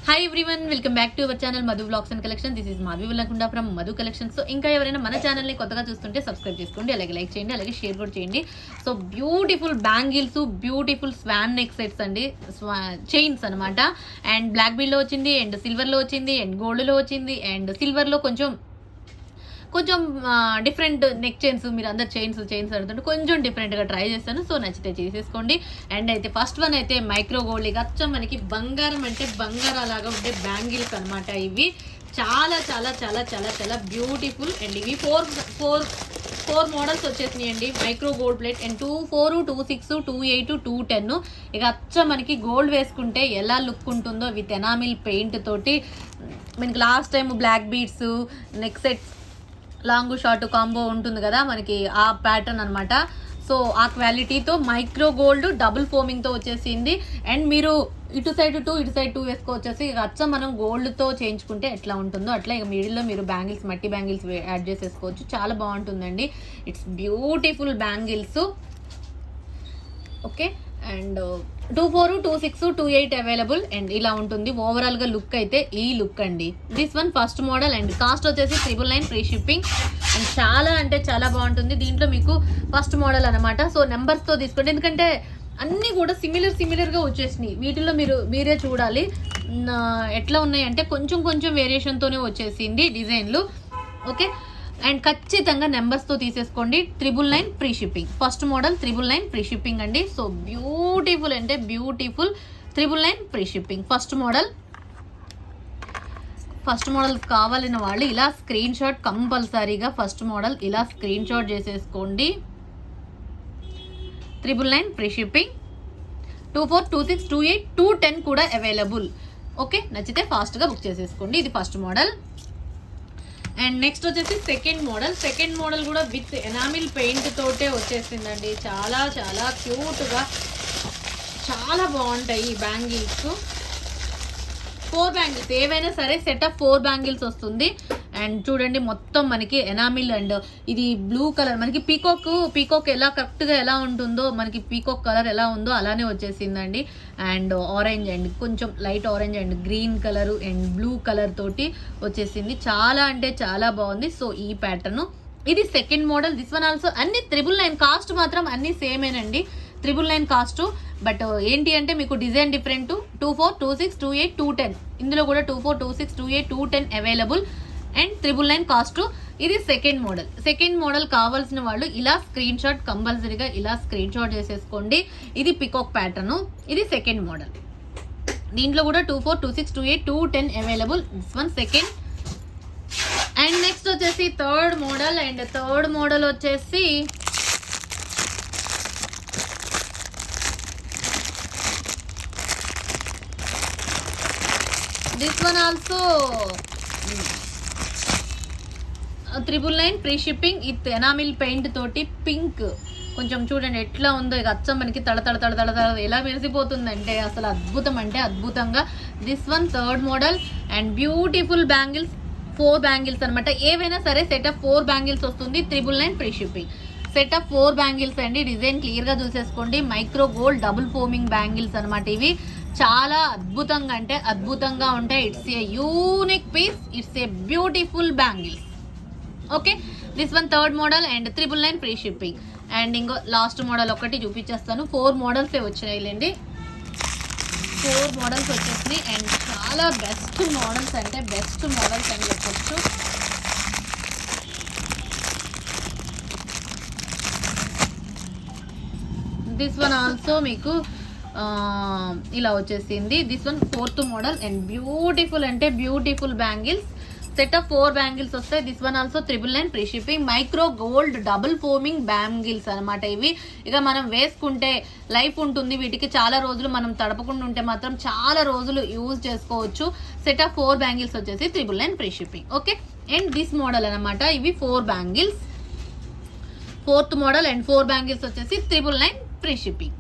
Hi everyone, welcome back to our channel Madhu vlogs and collection. This is Madhavi వల్లకుండా from Madhu collection. So ఇంకా ఎవరైనా మన ఛానల్ని కొత్తగా చూస్తుంటే సబ్స్క్రైబ్ చేసుకోండి, అలాగే లైక్ చేయండి, అలాగే షేర్ కూడా చేయండి. So beautiful bangles, beautiful swan neck sets అండి, చైన్స్ అనమాట. అండ్ బ్లాక్ బీడ్లో వచ్చింది, అండ్ సిల్వర్లో వచ్చింది, అండ్ గోల్డ్లో వచ్చింది, అండ్ సిల్వర్లో కొంచెం డిఫరెంట్ నెక్ చైన్స్. మీరు అందరు చైన్స్ అడుగుతుంటే కొంచెం డిఫరెంట్గా ట్రై చేస్తాను. సో నచ్చితే చేసేసుకోండి. అండ్ అయితే ఫస్ట్ వన్ అయితే మైక్రో గోల్డ్. ఇక అచ్చం మనకి బంగారం అంటే బంగారం అలాగా ఉండే బ్యాంగిల్స్ అనమాట. ఇవి చాలా చాలా చాలా చాలా చాలా బ్యూటిఫుల్. అండ్ ఇవి ఫోర్ మోడల్స్ వచ్చేసినాయండి మైక్రో గోల్డ్ ప్లేట్. అండ్ 24, 26, 28, 210. ఇక అచ్చం మనకి గోల్డ్ వేసుకుంటే ఎలా లుక్ ఉంటుందో విత్ ఎనామిల్ పెయింట్ తోటి. మనకి last time black beads neck sets long short combo ఉంటుంది కదా మనకి, ఆ ప్యాటర్న్ అనమాట. సో ఆ క్వాలిటీతో మైక్రో గోల్డ్ డబుల్ ఫోమింగ్తో వచ్చేసింది. అండ్ మీరు ఇటు సైడ్ 2 వేసుకోవచ్చేసి ఇక అచ్చం మనం గోల్డ్తో చేయించుకుంటే ఎట్లా ఉంటుందో అట్లా ఇక మిడిల్లో మీరు బ్యాంగిల్స్, మట్టి బ్యాంగిల్స్ యాడ్ చేసేసుకోవచ్చు. చాలా బాగుంటుందండి. It's beautiful bangles. Okay, and 24, 26, 28 available. And ఇలా ఉంటుంది ఓవరాల్గా లుక్ అయితే ఈ లుక్ అండి. This one first model. And cost వచ్చేసి 999 ఫ్రీ షిప్పింగ్. అండ్ చాలా అంటే చాలా బాగుంటుంది. దీంట్లో మీకు ఫస్ట్ మోడల్ అనమాట. సో నెంబర్స్తో తీసుకోండి, ఎందుకంటే అన్నీ కూడా సిమిలర్గా వచ్చేసినాయి. వీటిల్లో మీరే చూడాలి ఎట్లా ఉన్నాయి అంటే కొంచెం వేరియేషన్తోనే వచ్చేసింది డిజైన్లు. ఓకే, అండ్ ఖచ్చితంగా నెంబర్స్తో తీసేసుకోండి. 999 free shipping. First model 999 free shipping అండి. సో బ్యూటిఫుల్ అంటే beautiful 999 free shipping. First model కావాలిన వాళ్ళు ఇలా స్క్రీన్ షాట్ కంపల్సరీగా ఫస్ట్ మోడల్ ఇలా స్క్రీన్ షాట్ చేసేసుకోండి. 999 ఫ్రీ షిప్పింగ్. 24, 26, 28, 210 కూడా అవైలబుల్. ఓకే, నచ్చితే ఫాస్ట్గా బుక్ చేసేసుకోండి. ఇది ఫస్ట్ మోడల్. అండ్ నెక్స్ట్ వచ్చేసి సెకండ్ మోడల్ కూడా విత్ ఎనామిల్ పెయింట్ తోటే వచ్చేసిందండి. చాలా చాలా క్యూట్గా చాలా బాగుంటాయి ఈ బ్యాంగిల్స్. 4 బ్యాంగిల్స్ ఏవైనా సరే సెట్ ఆఫ్ 4 బ్యాంగిల్స్ వస్తుంది. అండ్ చూడండి మొత్తం మనకి ఎనామిల్. అండ్ ఇది బ్లూ కలర్ మనకి పీకాక్ ఎలా కరెక్ట్గా ఎలా ఉంటుందో మనకి పీకాక్ కలర్ ఎలా ఉందో అలానే వచ్చేసిందండి. అండ్ ఆరెంజ్ అండ్ కొంచెం light orange and green colour and blue colour తోటి వచ్చేసింది. చాలా అంటే చాలా బాగుంది. సో ఈ ప్యాటర్న్ ఇది second model. This one also అన్ని 999. కాస్ట్ మాత్రం అన్ని సేమేనండి, 999 కాస్ట్. బట్ ఏంటి అంటే మీకు డిజైన్ డిఫరెంట్. 24, 26, 28, 210. ఇందులో కూడా 24, 26, 28, 210 అవైలబుల్. And 999 cost. ఇది సెకండ్ మోడల్ కావాల్సిన వాళ్ళు ఇలా స్క్రీన్ షాట్ కంపల్సరీగా ఇలా స్క్రీన్ షాట్ చేసేసుకోండి. ఇది పికాక్ ప్యాటర్న్. ఇది సెకండ్ మోడల్. దీంట్లో కూడా 24, 26, 28, 210 available. This one second. And next వచ్చేసి third model. And third model వచ్చేసి this one also 999 free shipping. With enamel paint తోటి పింక్. కొంచెం చూడండి ఎట్లా ఉందో. ఇక అచ్చం మనకి తడ ఎలా మెరిసిపోతుందంటే అసలు అద్భుతం అంటే అద్భుతంగా. This one third model. And beautiful bangles, 4 bangles అనమాట. ఏవైనా సరే సెట్ ఆఫ్ 4 బ్యాంగిల్స్ వస్తుంది. 999 free shipping. Set of 4 bangles అండి. డిజైన్ క్లియర్గా చూసేసుకోండి. Micro gold double foaming bangles అనమాట. ఇవి చాలా అద్భుతంగా అంటే అద్భుతంగా ఉంటాయి. It's a unique piece, it's a beautiful bangles. Okay, this one third model. And 999 free shipping. And ఇంకో లాస్ట్ మోడల్ ఒకటి చూపించేస్తాను. 4 మోడల్సే వచ్చినాయిలేండి. 4 మోడల్స్ వచ్చేసినాయి. అండ్ చాలా బెస్ట్ మోడల్స్ అంటే బెస్ట్ మోడల్స్ అని చెప్పొచ్చు. దిస్ వన్ ఆల్సో మీకు ఇలా వచ్చేసింది. This one 4th model. And beautiful అంటే beautiful bangles. Set of 4 bangles వస్తాయి. This one also 999 free shipping. Micro gold double foaming bangles అనమాట. ఇవి ఇక మనం వేసుకుంటే లైఫ్ ఉంటుంది. వీటికి చాలా రోజులు మనం తడపకుండా ఉంటే మాత్రం చాలా రోజులు యూజ్ చేసుకోవచ్చు. సెట్ ఆఫ్ 4 బ్యాంగిల్స్ వచ్చేసి 999 free shipping. Okay, and this model అనమాట. ఇవి 4 bangles, 4th model. And 4 bangles వచ్చేసి 999 ఫ్రీ షిప్పింగ్.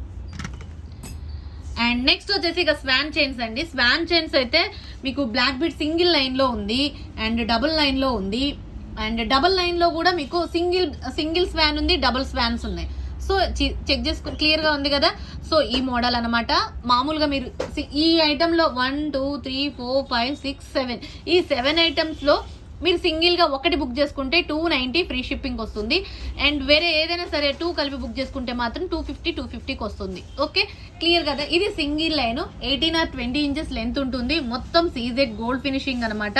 అండ్ నెక్స్ట్ వచ్చేసి ఇక స్వాన్ చైన్స్ అండి. స్వాన్ చైన్స్ అయితే మీకు బ్లాక్ బీడ్ సింగిల్ లైన్లో ఉంది, అండ్ డబుల్ లైన్లో ఉంది. అండ్ డబుల్ లైన్లో కూడా మీకు సింగిల్ స్వాన్ ఉంది, డబుల్ స్వాన్స్ ఉన్నాయి. సో చెక్ చేసుకుని క్లియర్గా ఉంది కదా. సో ఈ మోడల్ అనమాట. మామూలుగా మీరు ఈ ఐటెంలో 1 2 3 4 5 6 7 ఈ 7 ఐటమ్స్లో మీరు సింగిల్గా ఒకటి బుక్ చేసుకుంటే 290 ఫ్రీ షిప్పింగ్ వస్తుంది. అండ్ వేరే ఏదైనా సరే 2 కలిపి బుక్ చేసుకుంటే మాత్రం 250కి వస్తుంది. ఓకే, క్లియర్ కదా. ఇది single line 18 or 20 inches length ఉంటుంది. మొత్తం సీజెడ్ గోల్డ్ ఫినిషింగ్ అనమాట.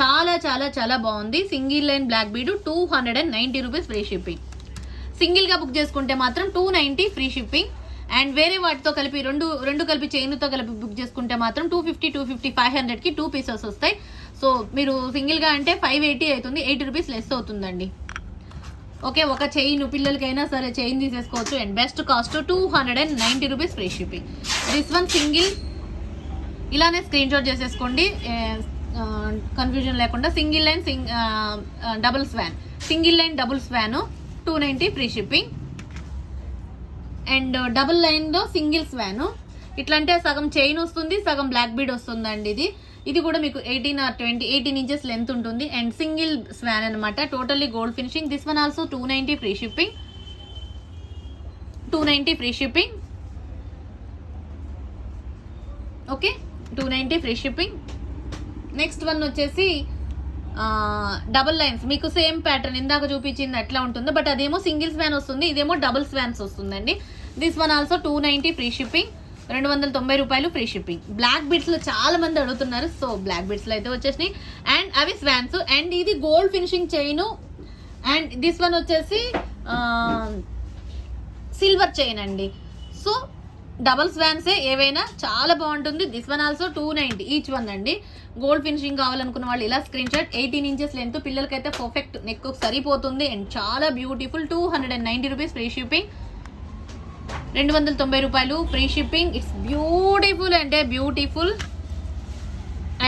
చాలా చాలా చాలా బాగుంది. Single line black bead 290 rupees free shipping. సింగిల్గా బుక్ చేసుకుంటే మాత్రం 290 ఫ్రీ షిప్పింగ్. అండ్ వేరే వాటితో కలిపి రెండు కలిపి చైన్తో కలిపి బుక్ చేసుకుంటే మాత్రం 250 500కి 2 పీసెస్ వస్తాయి. సో మీరు సింగిల్గా అంటే 580 అవుతుంది, 80 రూపీస్ లెస్ అవుతుందండి. ఓకే, ఒక చైన్ పిల్లలకైనా సరే చైన్ తీసేసుకోవచ్చు. And best cost 290 rupees free shipping. This one single ఇలానే స్క్రీన్ షాట్ చేసేసుకోండి, కన్ఫ్యూజన్ లేకుండా. Single line double swan, single line double swan 290 free shipping. And double లైన్లో సింగిల్ స్వాన్, ఇట్లా అంటే సగం చైన్ వస్తుంది, సగం బ్లాక్ బీడ్ వస్తుందండి. ఇది కూడా మీకు 18 or 18 ఇంచెస్ లెంత్ ఉంటుంది. అండ్ సింగిల్ స్వాన్ అనమాట, totally gold finishing. This one also 290 free shipping. 290 free shipping. Okay, 290 free shipping. Next one వచ్చేసి డబుల్ లైన్స్, మీకు సేమ్ ప్యాటర్న్ ఇందాక చూపించింది అట్లా ఉంటుంది, బట్ అదేమో సింగిల్ స్వాన్ వస్తుంది, ఇదేమో డబుల్ స్వాన్స్ వస్తుందండి. This one also 290 free shipping. 290 రూపాయలు ఫ్రీ షిప్పింగ్. బ్లాక్ బిట్స్లో చాలా మంది అడుగుతున్నారు, సో బ్లాక్ బిట్స్లో అయితే వచ్చేసినాయి. అండ్ అవి స్వాన్స్. అండ్ ఇది gold finishing chain. And this one వచ్చేసి సిల్వర్ చైన్ అండి. సో డబల్ స్వాన్సే ఏవైనా చాలా బాగుంటుంది. This one also 290 each one అండి. గోల్డ్ ఫినిషింగ్ కావాలనుకున్న వాళ్ళు ఇలా స్క్రీన్ షాట్. 18 ఇంచెస్ లెంత్, పిల్లలకైతే పర్ఫెక్ట్ నెక్ సరిపోతుంది. అండ్ చాలా బ్యూటిఫుల్. 290 rupees free shipping. 290 రూపాయలు ఫ్రీ షిప్పింగ్. ఇట్స్ బ్యూటిఫుల్ అంటే బ్యూటిఫుల్.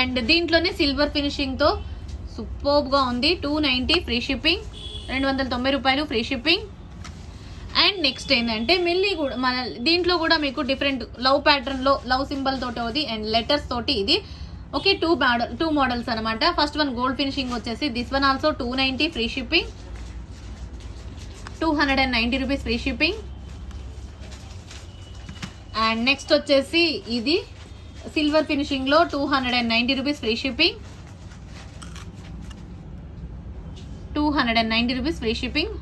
అండ్ దీంట్లోనే సిల్వర్ ఫినిషింగ్తో సూపర్గా ఉంది. 290 ఫ్రీ షిప్పింగ్. 290 రూపాయలు ఫ్రీ షిప్పింగ్. అండ్ నెక్స్ట్ ఏంటంటే మెల్లి కూడా మన దీంట్లో కూడా మీకు డిఫరెంట్ లవ్ ప్యాటర్న్లో లవ్ సింబల్ తోటి ఉంది అండ్ లెటర్స్ తోటి ఇది. ఓకే, టూ మోడల్స్ అనమాట. ఫస్ట్ వన్ గోల్డ్ ఫినిషింగ్ వచ్చేసి this one also 290 free shipping. 290 rupees free shipping. And next వచ్చేసి ఇది సిల్వర్ ఫినిషింగ్లో 290 rupees free shipping. 290 rupees free shipping.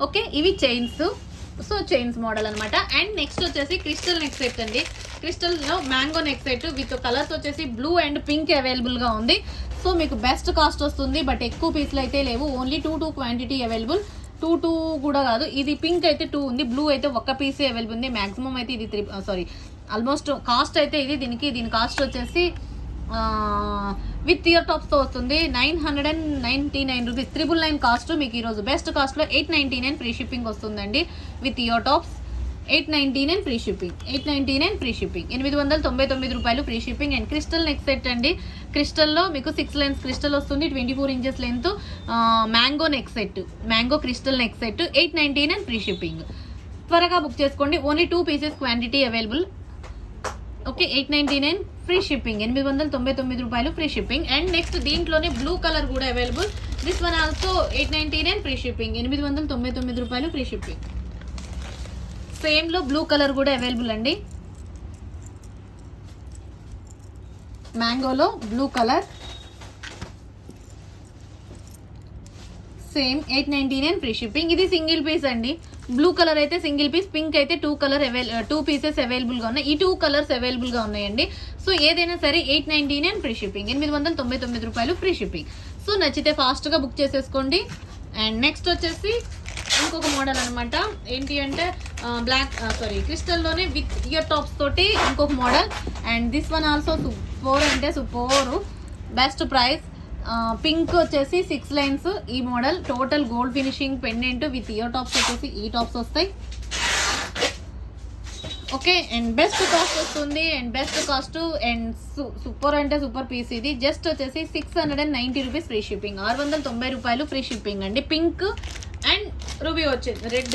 Okay, ఇవి చైన్స్. సో చైన్స్ మోడల్ అనమాట. And next వచ్చేసి crystal neck set అండి. క్రిస్టల్లో mango neck set with colours వచ్చేసి blue and pink అవైలబుల్గా ఉంది. సో మీకు బెస్ట్ కాస్ట్ వస్తుంది, బట్ ఎక్కువ పీసులు అయితే లేవు. Only 2 quantity available. 2 కూడా కాదు, ఇది పింక్ అయితే 2 ఉంది, బ్లూ అయితే ఒక్క పీసే అవైలబుల్ ఉంది. మ్యాక్సిమం అయితే ఇది ఆల్మోస్ట్ కాస్ట్ అయితే దీని కాస్ట్ వచ్చేసి విత్ ఇయర్ టాప్స్తో వస్తుంది 999 రూపీస్. 999 కాస్ట్. మీకు ఈరోజు బెస్ట్ కాస్ట్లో 899 ఫ్రీ షిప్పింగ్ వస్తుందండి. With ear tops 899 free shipping. 899 free shipping. 899 రూపాయలు free shipping. And crystal neck set అండి. క్రిస్టల్లో మీకు 6 లైన్స్ క్రిస్టల్ వస్తుంది, 24 inches length. Mango neck set, mango crystal neck set 899 free shipping. త్వరగా book చేసుకోండి. Only 2 pieces quantity available. Okay, 899 free shipping. 899 రూపాయలు free shipping. And next దీంట్లోనే blue colour కూడా available. This one also 899 free shipping. 899 రూపాయలు free shipping. సేమ్లో blue colour కూడా available అండి. మ్యాంగోలో blue colour same 899 free shipping. ఇది సింగిల్ పీస్ అండి. బ్లూ కలర్ అయితే సింగిల్ పీస్, పింక్ అయితే 2 పీసెస్ అవైలబుల్గా ఉన్నాయి. ఈ 2 కలర్స్ అవైలబుల్గా ఉన్నాయండి. సో ఏదైనా సరే 899 ఫ్రీ షిప్పింగ్. 899 రూపాయలు ఫ్రీ షిప్పింగ్. సో నచ్చితే ఫాస్ట్గా బుక్ చేసేసుకోండి. అండ్ నెక్స్ట్ వచ్చేసి ఇంకొక మోడల్ అనమాట. ఏంటి అంటే క్రిస్టల్లోనే విత్ ఇయర్ టాప్స్ తోటి ఇంకొక model. And this one also super అంటే సూపర్. Best price. పింక్ వచ్చేసి 6 లైన్స్ ఈ model. Total gold finishing pendant with ear tops వచ్చేసి ఈ టాప్స్ వస్తాయి. ఓకే, అండ్ బెస్ట్ కాస్ట్ వస్తుంది. And best cost and super అంటే సూపర్ పీస్. ఇది just వచ్చేసి 690 రూపీస్ ఫ్రీ షిప్పింగ్. 690 రూపాయలు ఫ్రీ షిప్పింగ్ అండి. పింక్ అండ్ రూబీ వచ్చేది రెడ్.